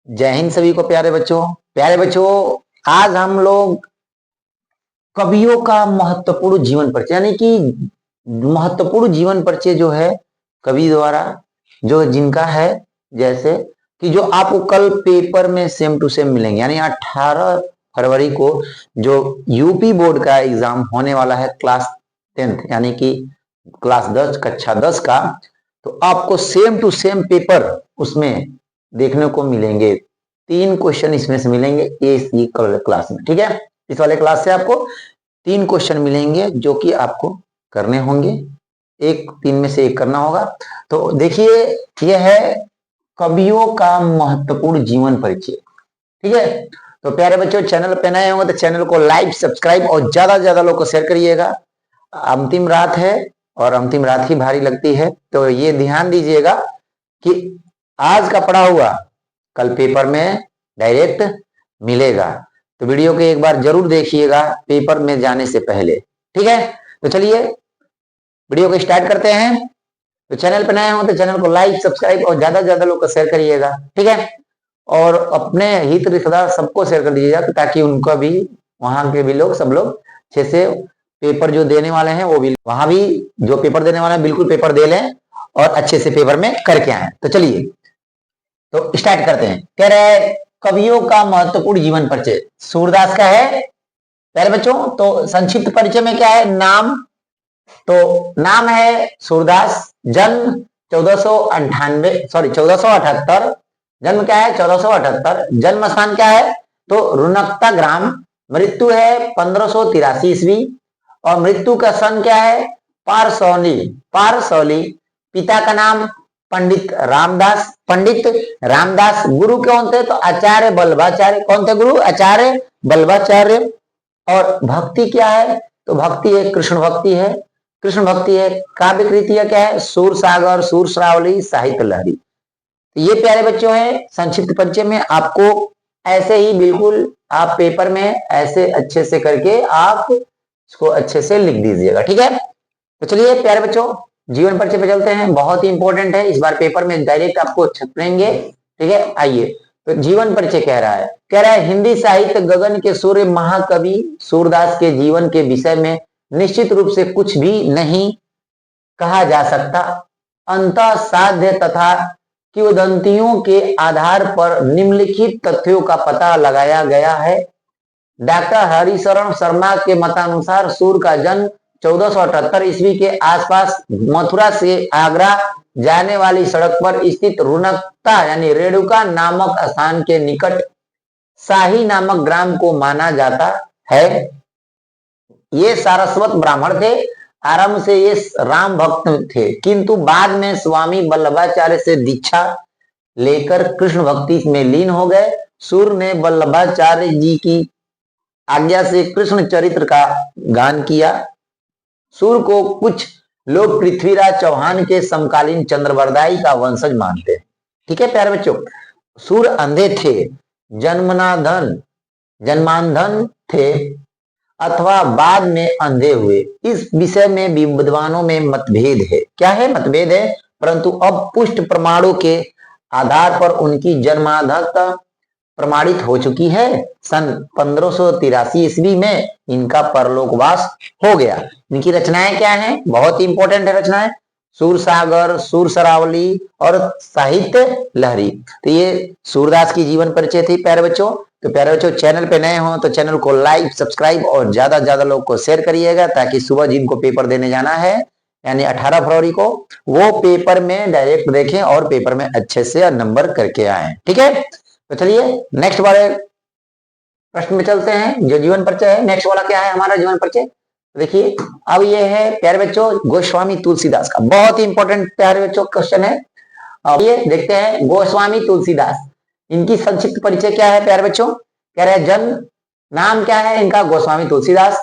जय हिंद सभी को प्यारे बच्चों। आज हम लोग कवियों का महत्वपूर्ण जीवन परिचय यानी कि महत्वपूर्ण जीवन परिचय जो है कवि द्वारा जो जिनका है, जैसे कि जो आपको कल पेपर में सेम टू सेम मिलेंगे। यानी 18 फरवरी को जो यूपी बोर्ड का एग्जाम होने वाला है क्लास 10th यानी कि क्लास 10 कक्षा 10 का, तो आपको सेम टू सेम पेपर उसमें देखने को मिलेंगे। 3 क्वेश्चन इसमें से मिलेंगे इसी क्लास में, ठीक है। इस वाले क्लास से आपको 3 क्वेश्चन मिलेंगे जो कि आपको करने होंगे, एक 3 में से एक करना होगा। तो देखिए, यह है कवियों का महत्वपूर्ण जीवन परिचय, ठीक है। तो प्यारे बच्चों, चैनल पे नए होंगे तो चैनल को लाइक सब्सक्राइब और ज्यादा से ज्यादा लोग को शेयर करिएगा। अंतिम रात है और अंतिम रात ही भारी लगती है, तो ये ध्यान दीजिएगा कि आज का पढ़ा हुआ कल पेपर में डायरेक्ट मिलेगा। तो वीडियो को एक बार जरूर देखिएगा पेपर में जाने से पहले, ठीक है। तो चलिए वीडियो को स्टार्ट करते हैं। तो चैनल पर नए हो तो चैनल को लाइक सब्सक्राइब और ज्यादा से ज्यादा लोग को शेयर करिएगा, ठीक है। और अपने हित रिश्तेदार सबको शेयर कर दीजिएगा ताकि उनका भी, वहां के भी लोग, सब लोग अच्छे से पेपर जो देने वाले हैं वो भी, वहां भी जो पेपर देने वाले हैं बिल्कुल पेपर दे लें और अच्छे से पेपर में करके आए। तो चलिए तो स्टार्ट करते हैं। कह रहे हैं कवियों का महत्वपूर्ण जीवन परिचय सूरदास का है प्यारे बच्चों। तो संक्षिप्त परिचय में क्या है, नाम, तो नाम है सूरदास, जन्म 1478, जन्म क्या है 1478, जन्म स्थान क्या है तो रुनकता ग्राम, मृत्यु है 1583 ईस्वी और मृत्यु का सन क्या है पारसौली। पिता का नाम पंडित रामदास, गुरु कौन थे तो आचार्य बल्लभाचार्य। कौन थे गुरु? आचार्य बल्लभाचार्य। और भक्ति क्या है तो भक्ति है कृष्ण भक्ति है। काव्य कृतियां क्या है सूर सागर, सूर श्रावली, साहित्य लहरी। तो ये प्यारे बच्चों हैं संक्षिप्त परिचय में। आपको ऐसे ही बिल्कुल आप पेपर में ऐसे अच्छे से करके आप इसको अच्छे से लिख दीजिएगा, ठीक है। तो चलिए प्यारे बच्चों जीवन परिचय पे चलते हैं, बहुत ही इंपॉर्टेंट है, इस बार पेपर में डायरेक्ट आपको छपेंगे, ठीक है। आइए तो जीवन परिचय कह रहा है हिंदी साहित्य गगन के सूर्य महाकवि सूरदास के जीवन के विषय में निश्चित रूप से कुछ भी नहीं कहा जा सकता। अंतः साध्य तथा किंवदंतियों के आधार पर निम्नलिखित तथ्यों का पता लगाया गया है। डॉक्टर हरिशरण शर्मा के मतानुसार सूर का जन्म 1478 ईस्वी के आसपास मथुरा से आगरा जाने वाली सड़क पर स्थित रुनकता यानी रेणुका नामक स्थान के निकट शाही नामक ग्राम को माना जाता है। ये सारस्वत ब्राह्मण थे, आरंभ से ये राम भक्त थे, किंतु बाद में स्वामी वल्लभाचार्य से दीक्षा लेकर कृष्ण भक्ति में लीन हो गए। सूर ने वल्लभाचार्य जी की आज्ञा से कृष्ण चरित्र का गान किया। सूर को कुछ लोग पृथ्वीराज चौहान के समकालीन चंद्रवरदाई का वंशज मानते हैं, ठीक है प्यारे बच्चों। सूर अंधे थे, जन्मांधन थे अथवा बाद में अंधे हुए, इस विषय में विद्वानों में मतभेद है। क्या है? मतभेद है, परंतु अब पुष्ट प्रमाणों के आधार पर उनकी जन्मांधता प्रमाणित हो चुकी है। सन 1583 ईस्वी में इनका परलोकवास हो गया। इनकी रचनाएं क्या हैं? बहुत ही इंपॉर्टेंट है रचनाएं, सूर सागर, सूर सरावली और साहित्य लहरी। तो ये सूरदास की जीवन परिचय थी प्यारे बच्चों। तो प्यारे बच्चों चैनल पे नए हो तो चैनल को लाइक सब्सक्राइब और ज्यादा से ज्यादा लोग को शेयर करिएगा ताकि सुबह जिनको पेपर देने जाना है यानी 18 फरवरी को, वो पेपर में डायरेक्ट देखें और पेपर में अच्छे से नंबर करके आए, ठीक है। तो चलिए नेक्स्ट वाले प्रश्न में चलते हैं जो जीवन परिचय है। नेक्स्ट वाला क्या है हमारा जीवन परिचय, देखिए अब ये है प्यारे बच्चों गोस्वामी तुलसीदास का, बहुत ही इंपॉर्टेंट प्यारे बच्चों क्वेश्चन है। अब ये देखते हैं गोस्वामी तुलसीदास, इनकी संक्षिप्त परिचय क्या है प्यारे बच्चों। कह रहे हैं जन्म, नाम क्या है इनका गोस्वामी तुलसीदास,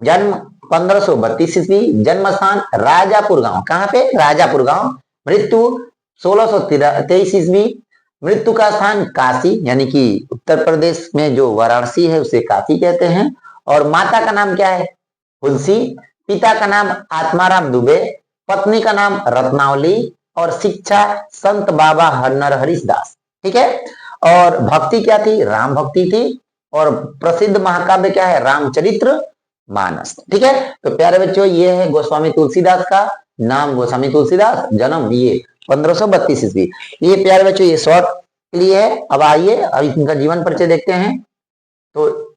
जन्म 1532 ईस्वी, जन्म स्थान राजापुर गांव, कहाँ पे? राजापुर गांव, मृत्यु 1623 ईस्वी, मृत्यु का स्थान काशी यानी कि उत्तर प्रदेश में जो वाराणसी है उसे काशी कहते हैं। और माता का नाम क्या है? तुलसी, पिता का नाम आत्माराम दुबे, पत्नी का नाम रत्नावली और शिक्षा संत बाबा नरहरीश दास, ठीक है। और भक्ति क्या थी? राम भक्ति थी। और प्रसिद्ध महाकाव्य क्या है? रामचरित्र मानस। ठीक है, तो प्यारे बच्चों ये है गोस्वामी तुलसीदास का नाम, गोस्वामी तुलसीदास, जन्म ये 1532 ईस्वी। ये प्यारे बच्चों ये शॉर्ट के लिए है। अब आइए अब इनका जीवन परिचय देखते हैं। तो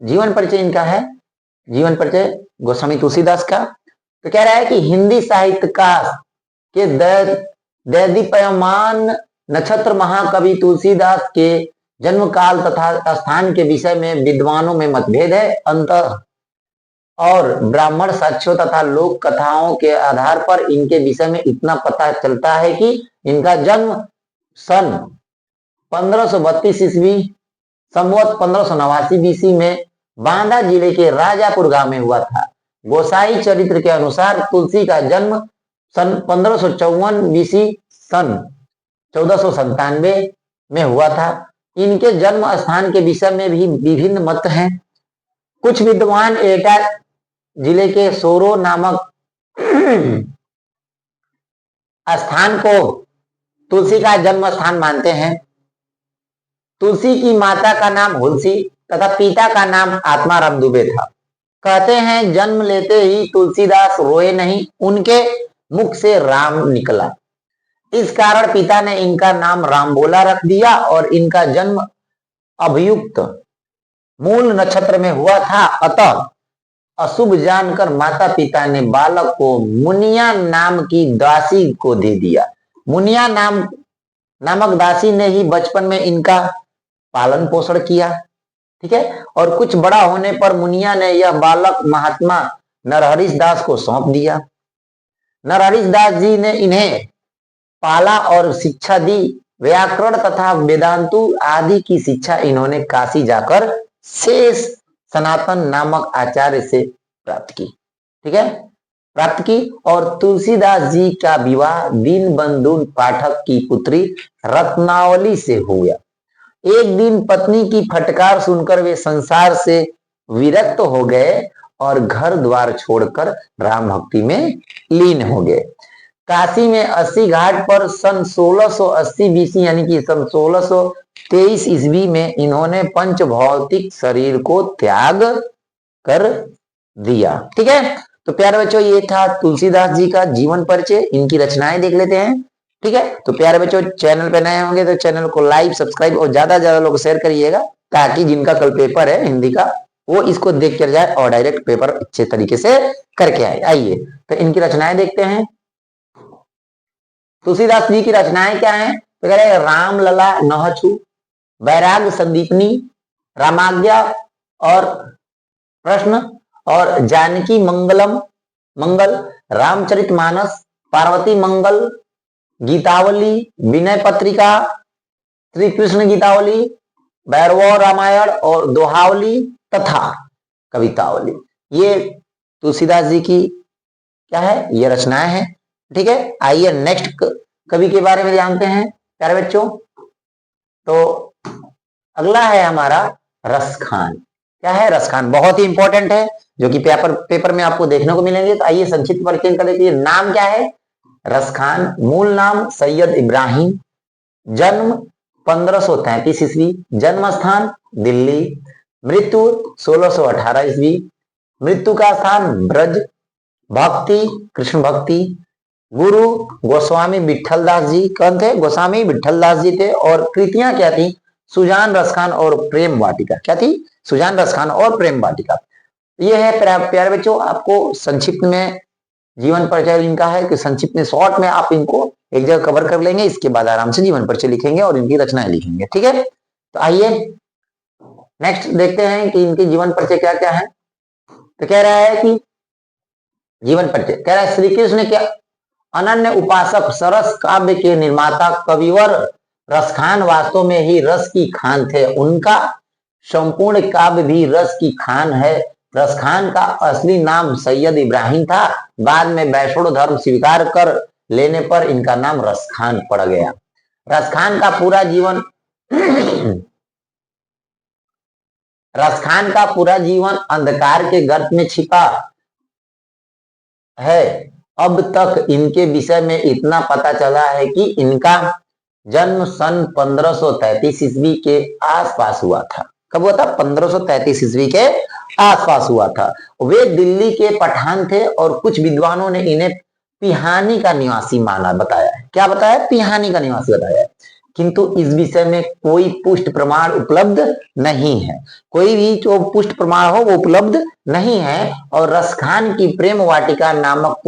जीवन परिचय इनका है, जीवन परिचय गोस्वामी तुलसीदास का। तो कह रहा है कि हिंदी साहित्यकार के दैदीप्यमान नक्षत्र महाकवि तुलसीदास के जन्म काल तथा स्थान के विषय में विद्वानों में मतभेद है। अंतः और ब्राह्मण साक्ष्यों तथा लोक कथाओं के आधार पर इनके विषय में इतना पता चलता है कि इनका जन्म सन 1532 ईस्वी संवत 1589 बीसी में बांदा जिले के राजापुर गांव में हुआ था। गोसाई चरित्र के अनुसार तुलसी का जन्म सन 1554 बीसी सन 1497 में हुआ था। इनके जन्म स्थान के विषय में भी विभिन्न मत हैं। कुछ विद्वान एटा जिले के सोरो नामक स्थान को तुलसी का जन्म स्थान मानते हैं। तुलसी की माता का नाम हुलसी तथा पिता का नाम आत्माराम दुबे था। कहते हैं जन्म लेते ही तुलसीदास रोए नहीं, उनके मुख से राम निकला। इस कारण पिता ने इनका नाम रामबोला रख दिया और इनका जन्म अभियुक्त मूल नक्षत्र में हुआ था। अतः अशुभ जानकर माता पिता ने बालक को मुनिया नाम की दासी को दे दिया। मुनिया नामक दासी ने ही बचपन में इनका पालन पोषण किया। ठीक है, और कुछ बड़ा होने पर मुनिया ने यह बालक महात्मा नरहरीश दास को सौंप दिया। नरहरीश दास जी ने इन्हें पाला और शिक्षा दी। व्याकरण तथा वेदांतु आदि की शिक्षा इन्होंने काशी जाकर शेष सनातन नामक आचार्य से प्राप्त की। ठीक है, प्राप्त की। और तुलसीदास जी का विवाह दीनबंधु पाठक की पुत्री रत्नावली से हुआ। एक दिन पत्नी की फटकार सुनकर वे संसार से विरक्त हो गए और घर द्वार छोड़कर राम भक्ति में लीन हो गए। काशी में 80 घाट पर सन 1680 बीसी यानी कि सन 1623 ईस्वी में इन्होंने पंच भौतिक शरीर को त्याग कर दिया। ठीक है, तो प्यारे बच्चों ये था तुलसीदास जी का जीवन परिचय। इनकी रचनाएं देख लेते हैं। ठीक है, तो प्यारे बच्चों चैनल पे नए होंगे तो चैनल को लाइक सब्सक्राइब और ज्यादा ज्यादा लोग शेयर करिएगा, ताकि जिनका कल पेपर है हिंदी का वो इसको देख कर जाए और डायरेक्ट पेपर अच्छे तरीके से करके आए। आइए तो इनकी रचनाएं देखते हैं। तुलसीदास जी की रचनाएं क्या हैं? तो कह रहे राम लला नहछु, वैराग संदीपनी, रामाज्ञा और प्रश्न और जानकी मंगल, रामचरित मानस, पार्वती मंगल, गीतावली, विनय पत्रिका, श्री कृष्ण गीतावली, भैरव रामायण और दोहावली तथा कवितावली। ये तुलसीदास जी की क्या है? ये रचनाएं हैं। ठीक है, आइए नेक्स्ट कवि के बारे में जानते हैं प्यारे बच्चों। तो अगला है हमारा रसखान। क्या है? रसखान बहुत ही इंपॉर्टेंट है, जो कि पेपर में आपको देखने को मिलेंगे। तो आइए संक्षिप्त परिचय कर देखिए। नाम क्या है? रसखान। मूल नाम सैयद इब्राहिम, जन्म 1533 ईस्वी, जन्म स्थान दिल्ली, मृत्यु 1618 ईस्वी, मृत्यु का स्थान ब्रज, भक्ति कृष्ण भक्ति, गुरु गोस्वामी विठल दास जी। कौन थे? गोस्वामी विठल दास जी थे। और कृतियां क्या थी? सुजान रसखान और प्रेम वाटिका। क्या थी? सुजान रसखान और प्रेम वाटिका। ये है प्यारे बच्चों, आपको संक्षिप्त में जीवन परिचय इनका है कि संक्षिप्त में शॉर्ट में आप इनको एक जगह कवर कर लेंगे, इसके बाद आराम से जीवन परिचय लिखेंगे और इनकी रचनाएं लिखेंगे। ठीक है, तो आइए नेक्स्ट देखते हैं कि इनके जीवन परिचय क्या क्या है। तो कह रहा है कि जीवन परिचय कह रहा है श्री कृष्ण के अनन्य उपासक, सरस काव्य के निर्माता कविवर रसखान वास्तव में ही रस की खान थे। उनका संपूर्ण काव्य भी रस की खान है। रसखान का असली नाम सैयद इब्राहिम था। बाद में वैष्णव धर्म स्वीकार कर लेने पर इनका नाम रसखान पड़ गया। रसखान का पूरा जीवन अंधकार के गर्त में छिपा है। अब तक इनके विषय में इतना पता चला है कि इनका जन्म सन 1533 ईस्वी के आसपास हुआ था। कब हुआ था? 1533 ईस्वी के आसपास हुआ था। वे दिल्ली के पठान थे और कुछ विद्वानों ने इन्हें पिहानी का निवासी माना, बताया है। क्या बताया? पिहानी का निवासी बताया है। किंतु इस विषय में कोई पुष्ट प्रमाण उपलब्ध नहीं है। कोई भी जो पुष्ट प्रमाण हो वो उपलब्ध नहीं है। और रसखान की प्रेम वाटिका नामक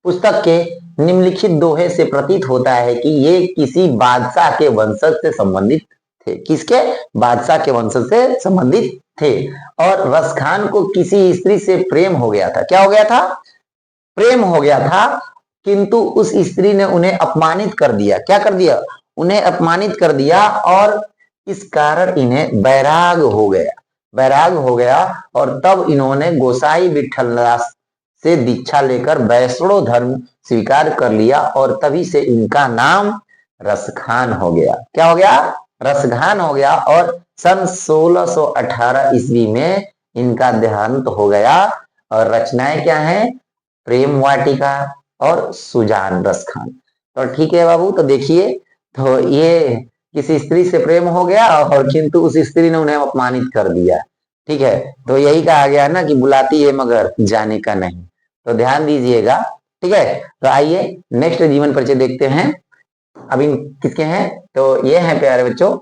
पुस्तक के निम्नलिखित दोहे से प्रतीत होता है कि ये किसी बादशाह के वंशज से संबंधित थे। किसके? बादशाह के वंशज से संबंधित थे। और रसखान को किसी स्त्री से प्रेम हो गया था। क्या हो गया था? प्रेम हो गया था। किंतु उस स्त्री ने उन्हें अपमानित कर दिया। क्या कर दिया? उन्हें अपमानित कर दिया। और इस कारण इन्हें वैराग हो गया। वैराग हो गया और तब इन्होंने गोसाई विठलदास से दीक्षा लेकर वैष्णव धर्म स्वीकार कर लिया और तभी से इनका नाम रसखान हो गया। क्या हो गया? रसखान हो गया। और सन 1618 ईस्वी में इनका देहांत हो गया। और रचनाएं क्या हैं? प्रेम वाटिका और सुजान रसखान। तो ठीक है बाबू, तो देखिए, तो ये किसी स्त्री से प्रेम हो गया और किंतु उस स्त्री ने उन्हें अपमानित कर दिया। ठीक है, तो यही कहा गया ना कि बुलाती है मगर जाने का नहीं। तो ध्यान दीजिएगा। ठीक है, तो आइए नेक्स्ट जीवन परिचय देखते हैं। अभी किसके हैं? तो ये हैं प्यारे बच्चों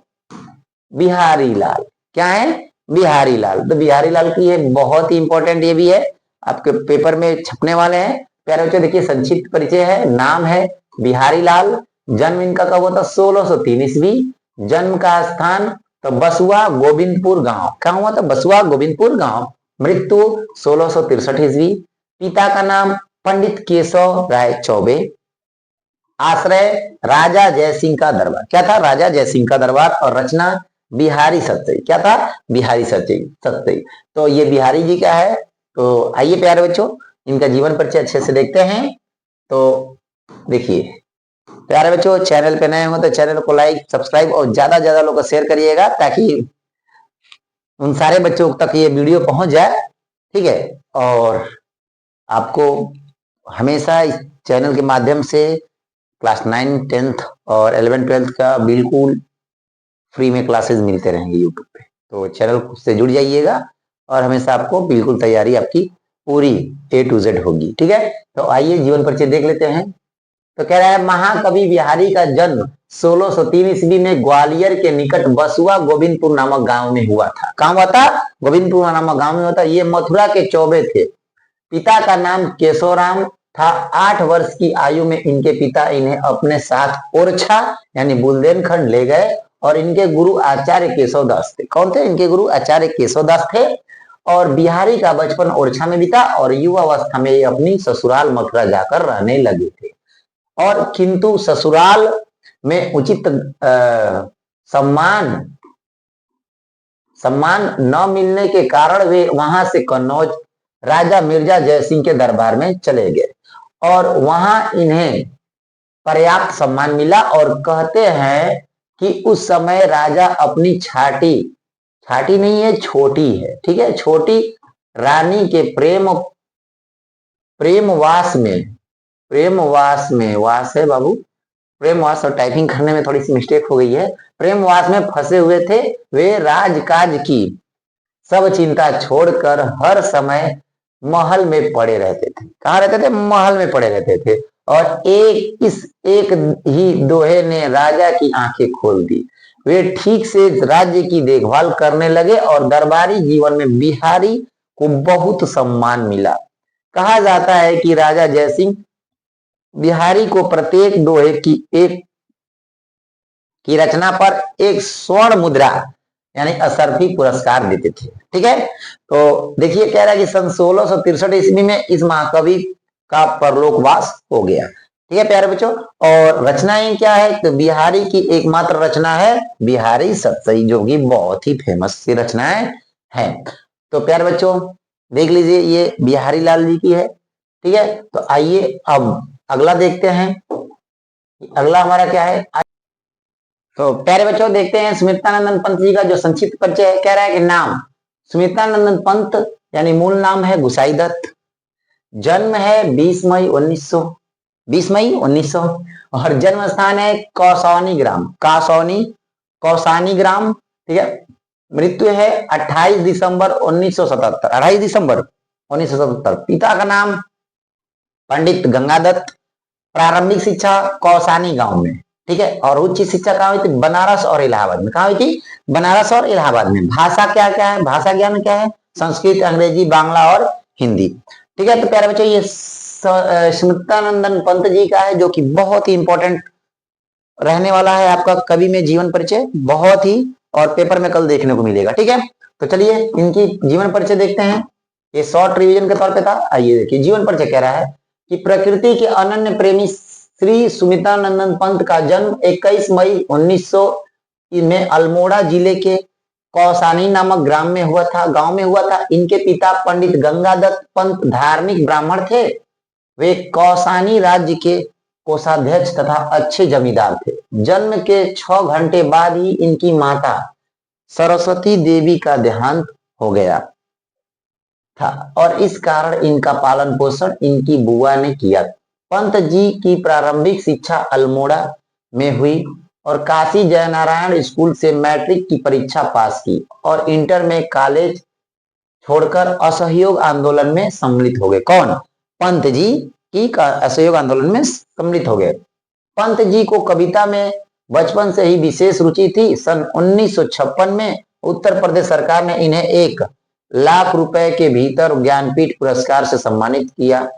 बिहारी लाल। क्या है? बिहारी लाल। तो बिहारी लाल की ये बहुत ही इंपॉर्टेंट ये भी है, आपके पेपर में छपने वाले हैं। प्यारे बच्चों देखिए, संक्षिप्त परिचय है। नाम है बिहारी लाल। जन्म इनका कब हुआ था? 1603 ईस्वी। जन्म का स्थान तो बसुआ गोविंदपुर गांव। क्या हुआ था? बसुआ गोविंदपुर गांव। मृत्यु 1663 ईस्वी। पिता का नाम पंडित केशव राय चौबे। आश्रय राजा जयसिंह का दरबार। क्या था? राजा जयसिंह का दरबार। और रचना बिहारी सत्यई। क्या था? बिहारी सत्यई। तो ये बिहारी जी क्या है? तो आइए प्यारे बच्चों इनका जीवन परिचय अच्छे से देखते हैं। तो देखिए प्यारे बच्चों, चैनल पे नए हो तो चैनल को लाइक सब्सक्राइब और ज्यादा ज्यादा लोग को शेयर करिएगा ताकि उन सारे बच्चों तक ये वीडियो पहुंच जाए। ठीक है, और आपको हमेशा इस चैनल के माध्यम से क्लास 9, 10th और 11th 12th का बिल्कुल फ्री में क्लासेस मिलते रहेंगे यूट्यूब पे। तो चैनल से जुड़ जाइएगा और हमेशा आपको बिल्कुल तैयारी आपकी पूरी A to Z होगी। ठीक है, तो आइए जीवन परिचय देख लेते हैं। तो कह रहा है महाकवि बिहारी का जन्म 1603 ईस्वी में ग्वालियर के निकट बसुआ गोविंदपुर नामक गांव में हुआ था। कहाँ हुआ था? गोविंदपुर नामक गांव में हुआ था। ये मथुरा के चौबे थे। पिता का नाम केशवराम था। 8 वर्ष की आयु में इनके पिता इन्हें अपने साथ ओरछा यानी बुंदेलखंड ले गए और इनके गुरु आचार्य केशवदास थे। कौन थे इनके गुरु? आचार्य केशवदास थे। और बिहारी का बचपन ओरछा में बीता और युवावस्था में ये अपनी ससुराल मथुरा जाकर रहने लगे थे। और किंतु ससुराल में उचित सम्मान न मिलने के कारण वे वहां से कन्नौज राजा मिर्जा जयसिंह के दरबार में चले गए और वहां इन्हें पर्याप्त सम्मान मिला। और कहते हैं कि उस समय राजा अपनी छाटी नहीं है, छोटी है, ठीक है, छोटी रानी के प्रेमवास में वास है बाबू, प्रेमवास, और टाइपिंग करने में थोड़ी सी मिस्टेक हो गई है। प्रेमवास में फंसे हुए थे। वे राजकाज की सब चिंता छोड़कर हर समय महल में पड़े रहते थे। कहाँ रहते थे? महल में पड़े रहते थे। और एक ही दोहे ने राजा की आंखें खोल दी। वे ठीक से राज्य की देखभाल करने लगे और दरबारी जीवन में बिहारी को बहुत सम्मान मिला। कहा जाता है कि राजा जयसिंह बिहारी को प्रत्येक दोहे की रचना पर एक स्वर्ण मुद्रा यानी असरफी पुरस्कार देते थे। ठीक है, तो देखिए कह रहा है कि सन 1663 ईस्वी में इस महाकवि का परलोकवास हो गया। ठीक है प्यारे बच्चों, और रचनाएं क्या है? तो बिहारी की एकमात्र रचना है बिहारी सत्यई, जो कि बहुत ही फेमस सी रचनाएं हैं। तो प्यारे बच्चों देख लीजिए, ये बिहारी लाल जी की है। ठीक है, तो आइए अब अगला देखते हैं। अगला हमारा क्या है? तो प्यारे बच्चों देखते हैं सुमित्रानंदन पंत जी का जो संक्षिप्त परिचय है। कह रहा है कि नाम सुमित्रानंदन पंत यानी मूल नाम है गुसाई दत्त। जन्म है 20 मई 1900 और जन्म स्थान है कौसानी ग्राम, कौसानी ग्राम, ठीक है। मृत्यु है 28 दिसंबर 1977, 28 दिसंबर 1977। पिता का नाम पंडित गंगादत्त। प्रारंभिक शिक्षा कौसानी गांव में, ठीक है। और उच्च शिक्षा कहाँ हुई थी? बनारस और इलाहाबाद में। कहाँ हुई थी? बनारस और इलाहाबाद में। भाषा क्या क्या है? भाषा ज्ञान क्या है? संस्कृत, अंग्रेजी, बांग्ला और हिंदी, ठीक है। तो प्यारे बच्चों, ये स्मृतानंदन पंत जी का है, जो कि बहुत ही इंपॉर्टेंट रहने वाला है आपका कवि में जीवन परिचय, बहुत ही, और पेपर में कल देखने को मिलेगा, ठीक है। तो चलिए इनकी जीवन परिचय देखते हैं, ये शॉर्ट रिवीजन के तौर पे था। आइए देखिए, जीवन परिचय कह रहा है कि प्रकृति के अनन्य प्रेमी श्री सुमित्रानंदन पंत का जन्म 21 मई 1900 में अल्मोड़ा जिले के कौसानी नामक ग्राम में हुआ था, गांव में हुआ था। इनके पिता पंडित गंगादत्त पंत धार्मिक ब्राह्मण थे। वे कौसानी राज्य के कोषाध्यक्ष तथा अच्छे जमींदार थे। जन्म के 6 घंटे बाद ही इनकी माता सरस्वती देवी का देहांत हो गया था और इस कारण इनका पालन पोषण इनकी बुआ ने किया। पंत जी की प्रारंभिक शिक्षा अल्मोड़ा में हुई और काशी जयनारायण स्कूल से मैट्रिक की परीक्षा पास की और इंटर में कॉलेज छोड़कर असहयोग आंदोलन में सम्मिलित हो गए। कौन? पंत जी की असहयोग आंदोलन में सम्मिलित हो गए। पंत जी को कविता में बचपन से ही विशेष रुचि थी। सन 1956 में उत्तर प्रदेश सरकार ने इन्हें 1 लाख रुपए के भीतर ज्ञानपीठ पुरस्कार से सम्मानित किया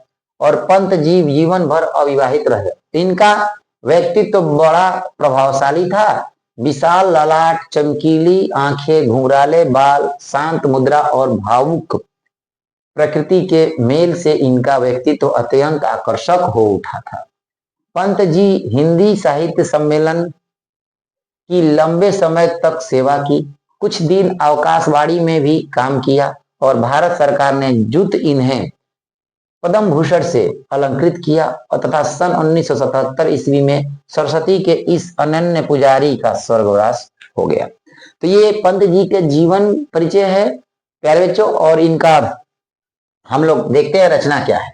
और पंत जी जीवन भर अविवाहित रहे। इनका व्यक्तित्व तो बड़ा प्रभावशाली था। विशाल ललाट, चमकीली आंखें, घुंघराले बाल, शांत मुद्रा और भावुक प्रकृति के मेल से इनका व्यक्तित्व अत्यंत आकर्षक हो उठा था। पंत जी हिंदी साहित्य सम्मेलन की लंबे समय तक सेवा की। कुछ दिन अवकाशवाणी में भी काम किया और भारत सरकार ने जुट इन्हें पद्म भूषण से अलंकृत किया और तथा सन 1977 ईस्वी में सरस्वती के इस अनन्य पुजारी का स्वर्गवास हो गया। तो ये पंत जी के जीवन परिचय है प्यारे बच्चों, और इनका हम लोग देखते हैं रचना क्या है।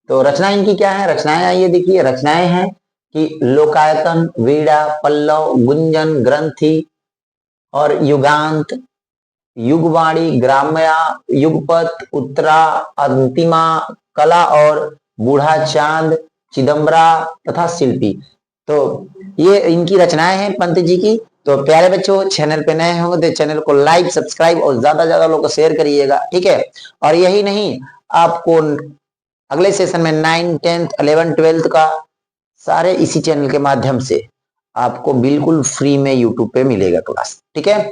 तो रचना इनकी क्या है? रचनाएं आइए देखिए। रचनाएं हैं कि लोकायतन, वीणा, पल्लव, गुंजन, ग्रंथि और युगांत, युगवाणी, ग्राम्या, युगपत, उत्तरा, अंतिमा, कला और बूढ़ा चांद, चिदम्बरा तथा शिल्पी। तो ये इनकी रचनाएं हैं पंत जी की। तो प्यारे बच्चों, चैनल पे नए होंगे तो चैनल को लाइक, सब्सक्राइब और ज्यादा ज्यादा लोग को शेयर करिएगा, ठीक है। और यही नहीं, आपको अगले सेशन में 9, 10, 11, 12 का सारे इसी चैनल के माध्यम से आपको बिल्कुल फ्री में यूट्यूब पे मिलेगा क्लास, ठीक है।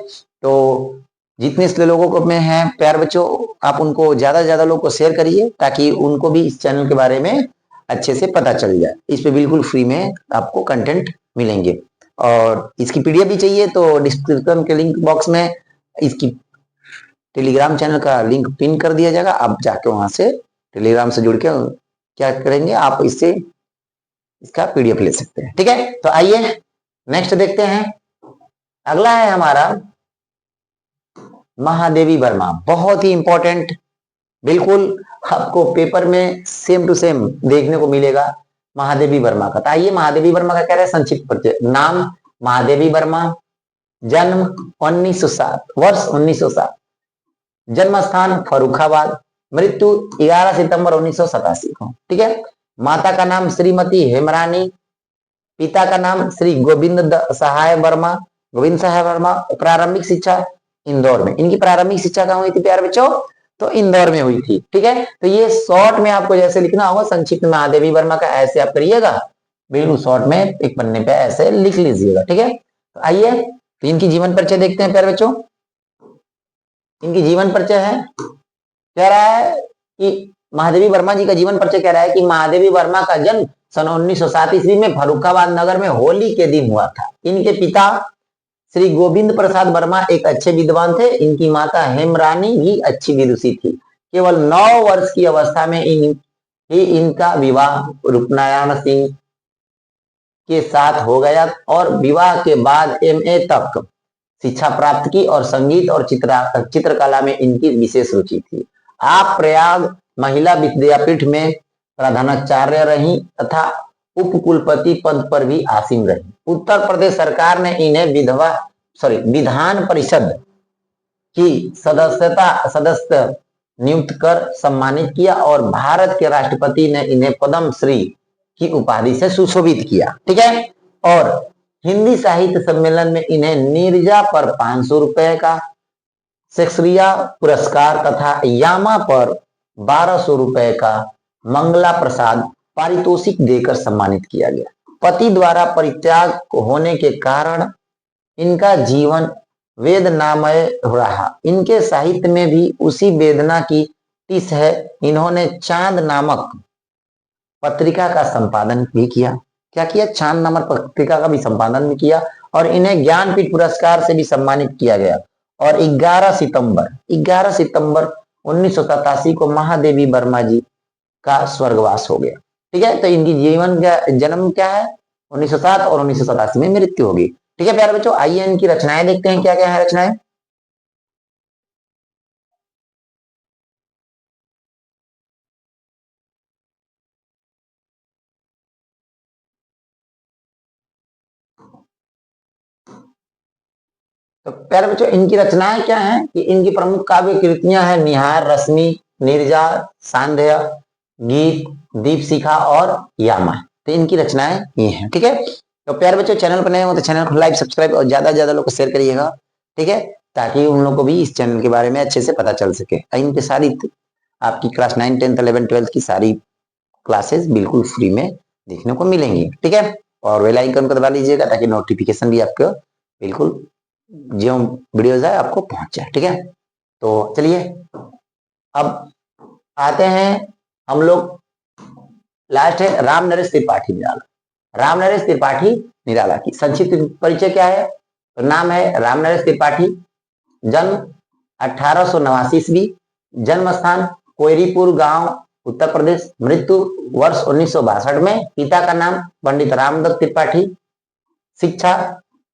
तो जितने से लोगों को में है प्यार बच्चों, आप उनको ज्यादा से ज्यादा लोग को शेयर करिए ताकि उनको भी इस चैनल के बारे में अच्छे से पता चल जाए। इस पे बिल्कुल फ्री में आपको कंटेंट मिलेंगे और इसकी पीडीएफ भी चाहिए तो डिस्क्रिप्शन के लिंक बॉक्स में इसकी टेलीग्राम चैनल का लिंक पिन कर दिया जाएगा। आप जाके वहां से टेलीग्राम से जुड़ के क्या करेंगे, आप इससे इसका पीडीएफ ले सकते हैं, ठीक है। तो आइए नेक्स्ट देखते हैं। अगला है हमारा महादेवी वर्मा, बहुत ही इंपॉर्टेंट, बिल्कुल आपको पेपर में सेम टू सेम देखने को मिलेगा महादेवी वर्मा का। तो आइए महादेवी वर्मा का कह रहे हैं संक्षिप्त परिचय। नाम महादेवी वर्मा, जन्म 1907, वर्ष 1907, जन्म स्थान फर्रुखाबाद, मृत्यु 11 सितंबर 1987 को, ठीक है। माता का नाम श्रीमती हेमरानी, पिता का नाम श्री गोविंद सहाय वर्मा, गोविंद सहाय वर्मा। प्रारंभिक शिक्षा इंदौर में। इनकी प्रारंभिक शिक्षा कहाँ हुई थी प्यारे बच्चों? तो इंदौर में हुई थी, ठीक है। तो ये शॉर्ट में आपको जैसे लिखना होगा संक्षिप्त महादेवी वर्मा का, ऐसे आप करिएगा, बिल्कुल शॉर्ट में एक पन्ने पे ऐसे लिख लीजिएगा, ठीक है। तो आइए तो इनकी जीवन परिचय देखते हैं प्यारे बच्चों। इनकी जीवन परिचय है, कह रहा है कि महादेवी वर्मा जी का जीवन परिचय कह रहा है कि महादेवी वर्मा का जन्म सन 1907 ईस्वी में फर्रुखाबाद नगर में होली के दिन हुआ था। इनके पिता श्री गोविंद प्रसाद वर्मा एक अच्छे विद्वान थे। इनकी माता हेमरानी भी अच्छी विदुषी थी। केवल 9 वर्ष की अवस्था में इनका विवाह रूपनारायण सिंह के साथ हो गया और विवाह के बाद एमए तक शिक्षा प्राप्त की और संगीत और चित्रकला में इनकी विशेष रुचि थी। आप प्रयाग महिला विद्यापीठ में प्रधानाचार्य रही तथा उपकुलपति पद पर भी आसीन रहे। उत्तर प्रदेश सरकार ने इन्हें विधान परिषद की सदस्य नियुक्त कर सम्मानित किया और भारत के राष्ट्रपति ने इन्हें पद्म श्री की उपाधि से सुशोभित किया। ठीक है। और हिंदी साहित्य सम्मेलन में इन्हें नीरजा पर 500 रुपए का शेक्सपियर पुरस्कार तथा यामा पर 1200 रुपए का मंगला प्रसाद पारितोषिक देकर सम्मानित किया गया। पति द्वारा परित्याग होने के कारण इनका जीवन वेदनामय रहा। इनके साहित्य में भी उसी वेदना की टिस है। इन्होंने चांद नामक पत्रिका का संपादन भी किया। क्या किया? चांद नामक पत्रिका का भी संपादन भी किया और इन्हें ज्ञानपीठ पुरस्कार से भी सम्मानित किया गया। और 11 सितंबर 1987 को महादेवी वर्मा जी का स्वर्गवास हो गया। ठीक है। तो इनकी जन्म क्या है? 1907 और 1987 में मृत्यु होगी। ठीक है प्यारे बच्चों, आइए इनकी रचनाएं देखते हैं क्या क्या है रचनाएं। तो प्यारे बच्चों, इनकी रचनाएं क्या हैं कि इनकी प्रमुख काव्य कृतियां हैं निहार, रश्मि, नीरजा, सांध्य, गीत, दीपशिखा और यामा। तो इनकी रचनाएं ये हैं। ठीक है। तो प्यारे बच्चों, चैनल पर नए हो तो चैनल को लाइक, सब्सक्राइब और ज्यादा से ज्यादा लोग को शेयर करिएगा। ठीक है, ताकि उन लोग को भी इस चैनल के बारे में अच्छे से पता चल सके। इनकी सारी आपकी क्लास 9, 10, 11, 12 की सारी क्लासेस बिल्कुल फ्री में देखने को मिलेंगी। ठीक है। और बेल आइकन को दबा लीजिएगा ताकि नोटिफिकेशन भी आपको बिल्कुल जो वीडियोज है आपको पहुंच जाए। ठीक है। तो चलिए अब आते हैं हम लोग, लास्ट है राम नरेश त्रिपाठी निराला। राम नरेश त्रिपाठी निराला की संक्षिप्त परिचय क्या है? तो नाम है राम नरेश त्रिपाठी, जन्म 1889 ईस्वी, जन्म स्थान कोयरीपुर गांव उत्तर प्रदेश, मृत्यु वर्ष 1962 में। पिता का नाम पंडित रामदत्त त्रिपाठी, शिक्षा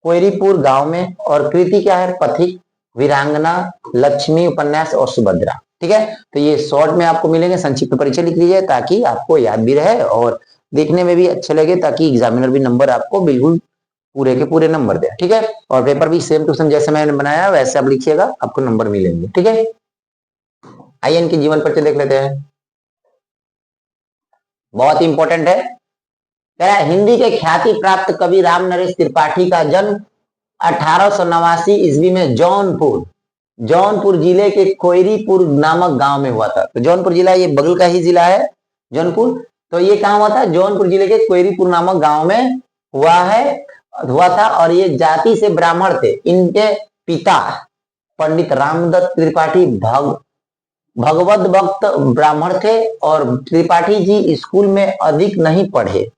कोयरीपुर गांव में। और कृति क्या है? पथिक, वीरांगना, लक्ष्मी, उपन्यास और सुभद्रा। ठीक है। तो ये शॉर्ट में आपको मिलेंगे, संक्षिप्त परिचय लिख लीजिए ताकि आपको याद भी रहे और देखने में भी अच्छे लगे, ताकि एग्जामिनर भी नंबर आपको बिल्कुल पूरे के पूरे नंबर दे। ठीक है। और पेपर भी सेम टू सेम जैसे मैंने बनाया वैसे आप लिखिएगा, आपको नंबर मिलेंगे। ठीक है। आइए इनकी जीवन परिचय देख लेते हैं, बहुत इंपॉर्टेंट है। हिंदी के ख्याति प्राप्त कवि राम नरेश त्रिपाठी का जन्म 1889 ईस्वी में जौनपुर जिले के कोयरीपुर नामक गांव में हुआ था। तो जौनपुर जिला ये बगल का ही जिला है जौनपुर। तो ये कहाँ हुआ था? जौनपुर जिले के कोयरीपुर नामक गांव में हुआ था। और ये जाति से ब्राह्मण थे। इनके पिता पंडित रामदत्त त्रिपाठी भगवत भक्त ब्राह्मण थे और त्रिपाठी जी स्कूल में अधिक नहीं पढ़े,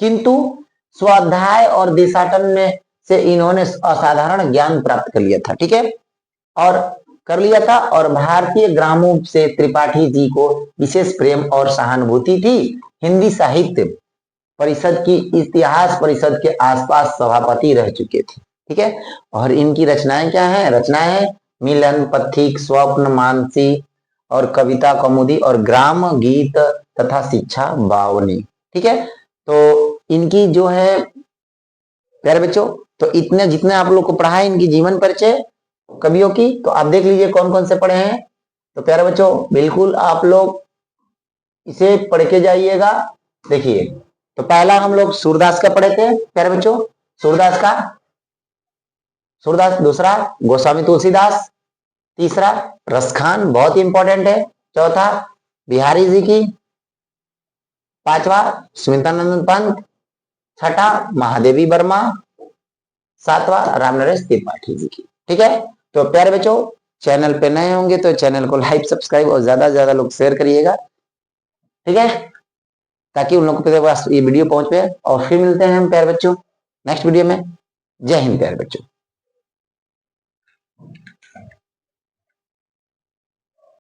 किंतु स्वाध्याय और देशाटन में से इन्होंने असाधारण ज्ञान प्राप्त कर लिया था। ठीक है। और भारतीय ग्रामों से त्रिपाठी जी को विशेष प्रेम और सहानुभूति थी। हिंदी साहित्य परिषद की इतिहास परिषद के आसपास सभापति रह चुके थे। ठीक है। और इनकी रचनाएं क्या है? रचनाएं है मिलन, पथिक, स्वप्न, मानसी और कविता कौमुदी और ग्राम गीत तथा शिक्षा बावनी। ठीक है। तो इनकी जो है प्यारे बच्चों, तो इतने जितने आप लोग को पढ़ा है इनकी जीवन परिचय कवियों की, तो आप देख लीजिए कौन कौन से पढ़े हैं। तो प्यारे बच्चों बिल्कुल आप लोग इसे पढ़ के जाइएगा। देखिए, तो पहला हम लोग सूरदास का पढ़े थे प्यारे बच्चों, सूरदास। दूसरा गोस्वामी तुलसीदास। तीसरा रसखान, बहुत ही इंपॉर्टेंट है। चौथा बिहारी जी की। पांचवा सुमित्रानंद पंत। छठा महादेवी वर्मा। सातवां राम नरेश त्रिपाठी जी की। ठीक है। तो प्यारे बच्चों, चैनल पे नए होंगे तो चैनल को लाइक, सब्सक्राइब और ज्यादा से ज्यादा लोग शेयर करिएगा। ठीक है, ताकि उन लोगों के पास ये वीडियो पहुंच पाए। और फिर मिलते हैं हम प्यारे बच्चों नेक्स्ट वीडियो में। जय हिंद प्यारे बच्चों।